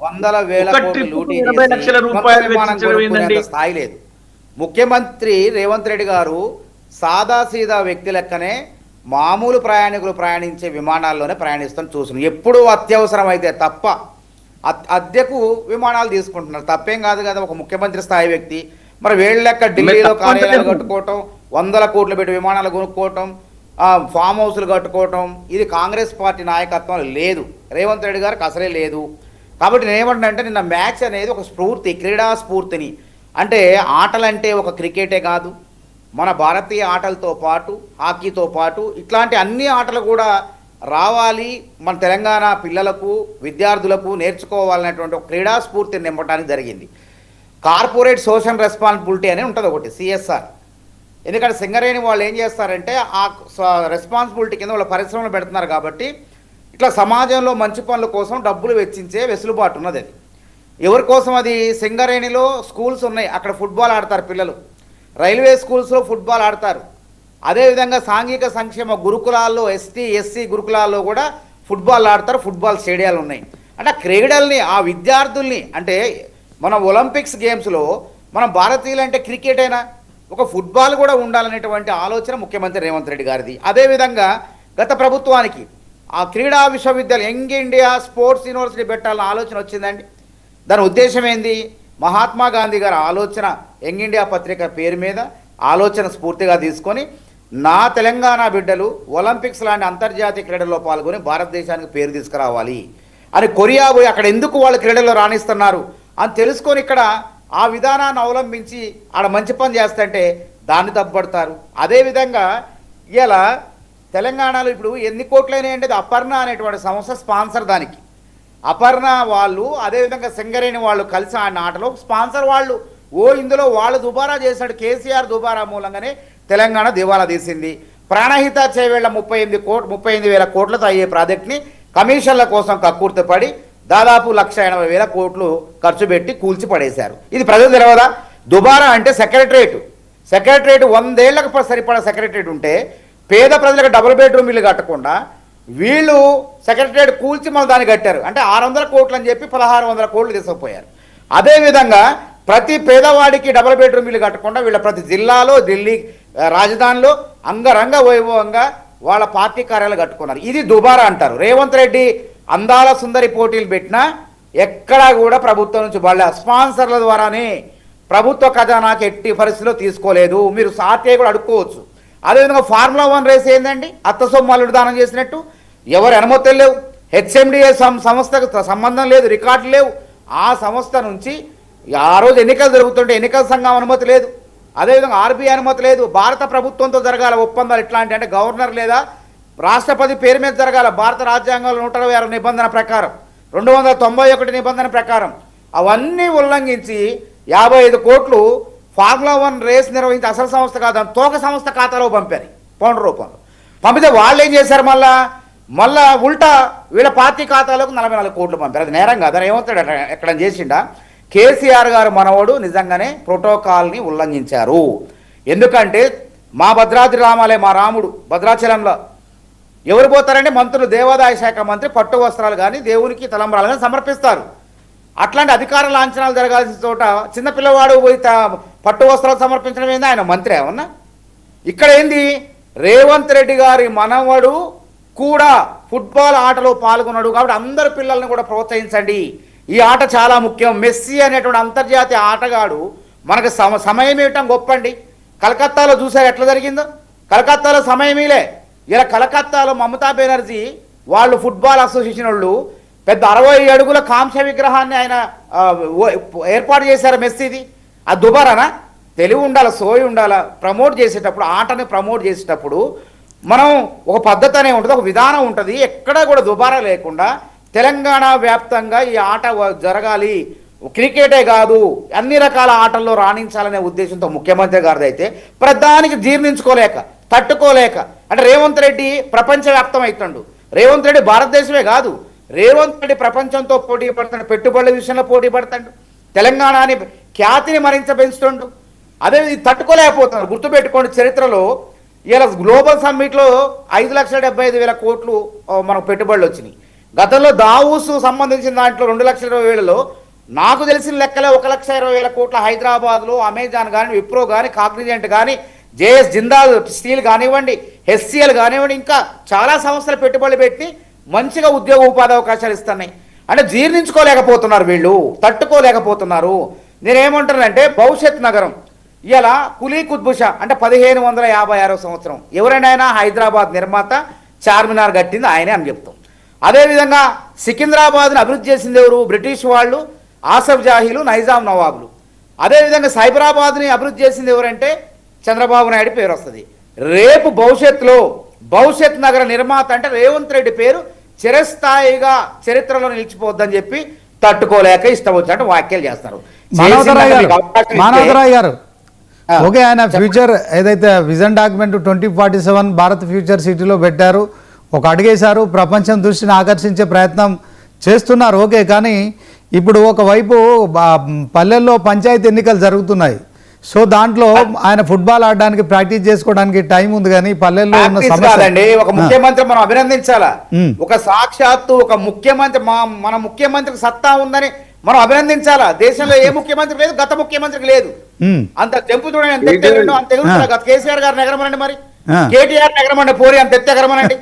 వందల వేల ఒక కోట్లు ట్రిప్‌కు లూటీ 80 చేసి లక్షల సొంత రూపాయలు విమానం వెచ్చించడం కొనుక్కునేంత ఏందండి? స్థాయి లేదు. ముఖ్యమంత్రి రేవంత్ రెడ్డి గారు సాదాసీదా వ్యక్తి లెక్కనే మామూలు ప్రయాణికులు ప్రయాణించే విమానాల్లోనే ప్రయాణిస్తాం చూస్తున్నాం. ఎప్పుడు అత్యవసరం అయితే తప్ప అద్దెకు విమానాలు తీసుకుంటున్నారు. తప్పేం కాదు కదా, ఒక ముఖ్యమంత్రి స్థాయి వ్యక్తి. మరి వేళ్ళ లెక్క ఢిల్లీలో కార్యాలయాలు కట్టుకోవటం, వందల కోట్లు పెట్టి విమానాలు కొనుక్కోవటం, ఫామ్ హౌస్లు కట్టుకోవటం, ఇది కాంగ్రెస్ పార్టీ నాయకత్వం లేదు. రేవంత్ రెడ్డి గారికి అసలే లేదు. కాబట్టి నేను ఏమంటున్నా నిన్న మ్యాచ్ అనేది ఒక స్ఫూర్తి, క్రీడా స్ఫూర్తిని, అంటే ఆటలంటే ఒక క్రికెటే కాదు, మన భారతీయ ఆటలతో పాటు హాకీతో పాటు ఇట్లాంటి అన్ని ఆటలు కూడా రావాలి, మన తెలంగాణ పిల్లలకు విద్యార్థులకు నేర్చుకోవాలనేటువంటి ఒక క్రీడా స్ఫూర్తిని నింపడానికి జరిగింది. కార్పొరేట్ సోషల్ రెస్పాన్సిబిలిటీ అని ఉంటుంది ఒకటి, సిఎస్ఆర్. ఎందుకంటే సింగరేణి వాళ్ళు ఏం చేస్తారంటే ఆ రెస్పాన్సిబిలిటీ కింద వాళ్ళ పరిశ్రమలు పెడుతున్నారు కాబట్టి ఇట్లా సమాజంలో మంచి పనుల కోసం డబ్బులు వెచ్చించే వెసులుబాటు ఉన్నది. అది ఎవరి కోసం? అది సింగరేణిలో స్కూల్స్ ఉన్నాయి, అక్కడ ఫుట్బాల్ ఆడతారు పిల్లలు. రైల్వే స్కూల్స్లో ఫుట్బాల్ ఆడతారు. అదేవిధంగా సాంఘిక సంక్షేమ గురుకులాల్లో, ఎస్టీ ఎస్సీ గురుకులాల్లో కూడా ఫుట్బాల్ ఆడతారు, ఫుట్బాల్ స్టేడియాలు ఉన్నాయి. అంటే క్రీడల్ని, ఆ విద్యార్థుల్ని, అంటే మన ఒలింపిక్స్ గేమ్స్లో మనం భారతీయులు అంటే క్రికెట్ అయినా ఒక ఫుట్బాల్ కూడా ఉండాలనేటువంటి ఆలోచన ముఖ్యమంత్రి రేవంత్ రెడ్డి గారిది. అదేవిధంగా గత ప్రభుత్వానికి ఆ క్రీడా విశ్వవిద్యాలయం, యంగ్ ఇండియా స్పోర్ట్స్ యూనివర్సిటీ పెట్టాలన్న ఆలోచన వచ్చిందండి. దాని ఉద్దేశం ఏంది? మహాత్మా గాంధీ గారి ఆలోచన యంగ్ ఇండియా పత్రిక పేరు మీద ఆలోచన స్ఫూర్తిగా తీసుకొని నా తెలంగాణ బిడ్డలు ఒలింపిక్స్ లాంటి అంతర్జాతీయ క్రీడల్లో పాల్గొని భారతదేశానికి పేరు తీసుకురావాలి అని కొరియా పోయి అక్కడ ఎందుకు వాళ్ళు క్రీడల్లో రాణిస్తున్నారు అని తెలుసుకొని ఇక్కడ ఆ విధానాన్ని అవలంబించి ఆడ మంచి పని చేస్తుంటే దాన్ని తప్పుపడతారు. అదేవిధంగా ఇలా తెలంగాణలో ఇప్పుడు ఎన్ని కోట్లైనాయంటే అపర్ణ అనేటువంటి సంస్థ స్పాన్సర్. దానికి అపర్ణ వాళ్ళు, అదేవిధంగా సింగరేణి వాళ్ళు కలిసి ఆడిన ఆటలో స్పాన్సర్ వాళ్ళు. ఇందులో వాళ్ళు దుబారా చేశాడు, కేసీఆర్ దుబారా మూలంగానే తెలంగాణ దివాలా తీసింది. ప్రాణహిత చేవేళ్ల 38,000 కోట్లతో అయ్యే ప్రాజెక్ట్ని కమిషన్ల కోసం కక్కుర్తిపడి దాదాపు 1,80,000 కోట్లు ఖర్చు పెట్టి కూల్చి పడేశారు. ఇది ప్రజలు తెలియదా? దుబారా అంటే సెక్రటరేట్ 100 ఏళ్లకు సరిపడా సెక్రటరేట్ ఉంటే పేద ప్రజలకు డబుల్ బెడ్రూమ్ ఇల్లు కట్టకుండా వీళ్ళు సెక్రటరేట్ కూల్చి మళ్ళీ దాన్ని కట్టారు. అంటే 600 కోట్లు అని చెప్పి 1,600 కోట్లు తీసుకుపోయారు. అదేవిధంగా ప్రతి పేదవాడికి డబుల్ బెడ్రూమ్ ఇల్లు కట్టకుండా వీళ్ళ ప్రతి జిల్లాలో, ఢిల్లీ రాజధానిలో అంగరంగ వైభవంగా వాళ్ళ పార్టీ కార్యాలయాలు కట్టుకున్నారు. ఇది దుబారా అంటారు. రేవంత్ రెడ్డి అందాల సుందరి పోటీలు పెట్టినా ఎక్కడా కూడా ప్రభుత్వం నుంచి వాళ్ళ స్పాన్సర్ల ద్వారానే ప్రభుత్వ ఖజానాకి ఎట్టి పరిస్థితిలో తీసుకోలేదు. మీరు ఆర్టీఐ కూడా అడుక్కోవచ్చు. అదేవిధంగా ఫార్ములా 1 రేస్ ఏందండి? అత్త సొమ్మాలు దానం చేసినట్టు ఎవరు అనుమతులు లేవు. హెచ్ఎండిఏ సంస్థకు సంబంధం లేదు, రికార్డులు లేవు. ఆ సంస్థ నుంచి ఆ రోజు ఎన్నికలు జరుగుతుంటే ఎన్నికల సంఘం అనుమతి లేదు, అదేవిధంగా ఆర్బీఐ అనుమతి లేదు. భారత ప్రభుత్వంతో జరగాల ఒప్పందాలు ఇట్లాంటి, అంటే గవర్నర్ లేదా రాష్ట్రపతి పేరు మీద జరగాల. భారత రాజ్యాంగంలో 126 నిబంధన ప్రకారం, 291 నిబంధన ప్రకారం అవన్నీ ఉల్లంఘించి 55 కోట్లు ఫార్ములా 1 రేస్ నిర్వహించి అసలు సంస్థ కాదని తోక సంస్థ ఖాతాలో పంపారు పౌండ్ రూపంలో. పంపితే వాళ్ళు ఏం చేశారు? మళ్ళా ఉల్టా వీళ్ళ పార్టీ ఖాతాలోకి 44 కోట్లు పంపారు. అది నేరం కాదు. ఏమవుతాడు ఎక్కడ చేసిండా? కేసీఆర్ గారు మనవడు నిజంగానే ప్రోటోకాల్ని ఉల్లంఘించారు. ఎందుకంటే మా భద్రాద్రి రామాలే, మా రాముడు భద్రాచలంలో ఎవరు పోతారంటే మంత్రులు, దేవాదాయ శాఖ మంత్రి పట్టు వస్త్రాలు కానీ దేవునికి తలంబ్రాలు కానీ సమర్పిస్తారు. అట్లాంటి అధికార లాంఛనాలు జరగాల్సిన చోట చిన్నపిల్లవాడు పోయి పట్టు వస్త్రాలు సమర్పించడం ఏంది? ఆయన మంత్రి ఏమన్నా? ఇక్కడ ఏంది? రేవంత్ రెడ్డి గారి మనవడు కూడా ఫుట్బాల్ ఆటలో పాల్గొన్నాడు కాబట్టి అందరు పిల్లల్ని కూడా ప్రోత్సహించండి. ఈ ఆట చాలా ముఖ్యం. మెస్సీ అనేటువంటి అంతర్జాతీయ ఆటగాడు మనకు సమయం ఇవ్వటం గొప్పండి. కలకత్తాలో చూసారు ఎట్లా జరిగిందో? కలకత్తాలో సమయమీలే. ఇలా కలకత్తాలో మమతా బెనర్జీ వాళ్ళు ఫుట్బాల్ అసోసియేషన్ వాళ్ళు పెద్ద 60 అడుగుల కాంస్య విగ్రహాన్ని ఆయన ఏర్పాటు చేశారు మెస్సీది. అది దుబారానా? తెలివి ఉండాలి, సోయి ఉండాలి. ప్రమోట్ చేసేటప్పుడు, ఆటని ప్రమోట్ చేసేటప్పుడు మనం ఒక పద్ధతి అనే ఉంటుంది, ఒక విధానం ఉంటుంది. ఎక్కడా కూడా దుబారా లేకుండా తెలంగాణ వ్యాప్తంగా ఈ ఆట జరగాలి. క్రికెటే కాదు, అన్ని రకాల ఆటల్లో రాణించాలనే ఉద్దేశంతో ముఖ్యమంత్రి గారిది అయితే ప్రధానికి జీర్ణించుకోలేక, తట్టుకోలేక, అంటే రేవంత్ రెడ్డి ప్రపంచవ్యాప్తం అవుతాడు. రేవంత్ రెడ్డి భారతదేశమే కాదు, రేవంత్ రెడ్డి ప్రపంచంతో పోటీ పడతాడు, పెట్టుబడుల విషయంలో పోటీ పడతాడు, తెలంగాణని ఖ్యాతిని మరింత పెంచుతుండు. అదే ఇది తట్టుకోలేకపోతున్నారు. గుర్తుపెట్టుకోండి, చరిత్రలో ఇలా గ్లోబల్ సమ్మిట్లో 5,75,000 కోట్లు మనకు పెట్టుబడులు వచ్చినాయి. గతంలో దావూసు సంబంధించిన దాంట్లో 2,20,000 నాకు తెలిసిన లెక్కలే 1,20,000 కోట్ల హైదరాబాద్లో అమెజాన్ కానీ, విప్రో కానీ, కాగ్నిజెంట్ కానీ, జేఎస్ జిందాల్ స్టీల్ కానివ్వండి, హెచ్సిఎల్ కానివ్వండి, ఇంకా చాలా సంస్థలు పెట్టుబడులు పెట్టి మంచిగా ఉద్యోగ ఉపాధి అవకాశాలు ఇస్తున్నాయి. అంటే జీర్ణించుకోలేకపోతున్నారు వీళ్ళు, తట్టుకోలేకపోతున్నారు. నేనేమంటానంటే భవిష్యత్ నగరం ఇలా కులీ కుత్బుషా అంటే 1556 సంవత్సరం ఎవరైనా హైదరాబాద్ నిర్మాత, చార్మినార్ కట్టింది ఆయనే అని చెప్తాం. అదేవిధంగా సికింద్రాబాద్ని అభివృద్ధి చేసింది ఎవరు? బ్రిటిష్ వాళ్ళు, ఆసఫ్ జాహీలు, నైజాం నవాబులు. అదేవిధంగా సైబరాబాద్ని అభివృద్ధి చేసింది ఎవరంటే చంద్రబాబు నాయుడు పేరు వస్తుంది. రేపు భవిష్యత్తులో భవిష్యత్ నగర నిర్మాత అంటే రేవంత్ రెడ్డి పేరు చిరస్థాయిగా చరిత్రలో నిలిచిపోద్దని చెప్పి తట్టుకోలేక ఇష్టం వచ్చినట్టు వ్యాఖ్యలు చేస్తారు. మానవతరాయ్ గారు, ఓకే, ఆయన ఫ్యూచర్ ఏదైతే విజన్ డాక్యుమెంట్ 2047 భారత్ ఫ్యూచర్ సిటీలో పెట్టారు, ఒక అడుగేశారు, ప్రపంచం దృష్టిని ఆకర్షించే ప్రయత్నం చేస్తున్నారు. ఓకే, కానీ ఇప్పుడు ఒకవైపు పల్లెల్లో పంచాయతీ ఎన్నికలు జరుగుతున్నాయి. సో దాంట్లో ఆయన ఫుట్బాల్ ఆడడానికి ప్రాక్టీస్ చేసుకోవడానికి టైం ఉంది, కానీ పల్లెల్లో ఉన్న సమస్య ఒక ముఖ్యమంత్రి మనం అభినందించాలా. ఒక సాక్షాత్తు ఒక ముఖ్యమంత్రి మన ముఖ్యమంత్రికి సత్తా ఉందని మనం అభినందించాలా. దేశంలో ఏ ముఖ్యమంత్రి లేదు, గత ముఖ్యమంత్రికి లేదు. అంత తెంపు చూడండి, ఎంత ఎగురుతుందో అంత ఎగురుతున్నా. గత కేసీఆర్ గారిని ఎగరమనండి, మరి కేటీఆర్ ఎగరమండి, పోరి అంత ఎత్తి ఎగరమనండి.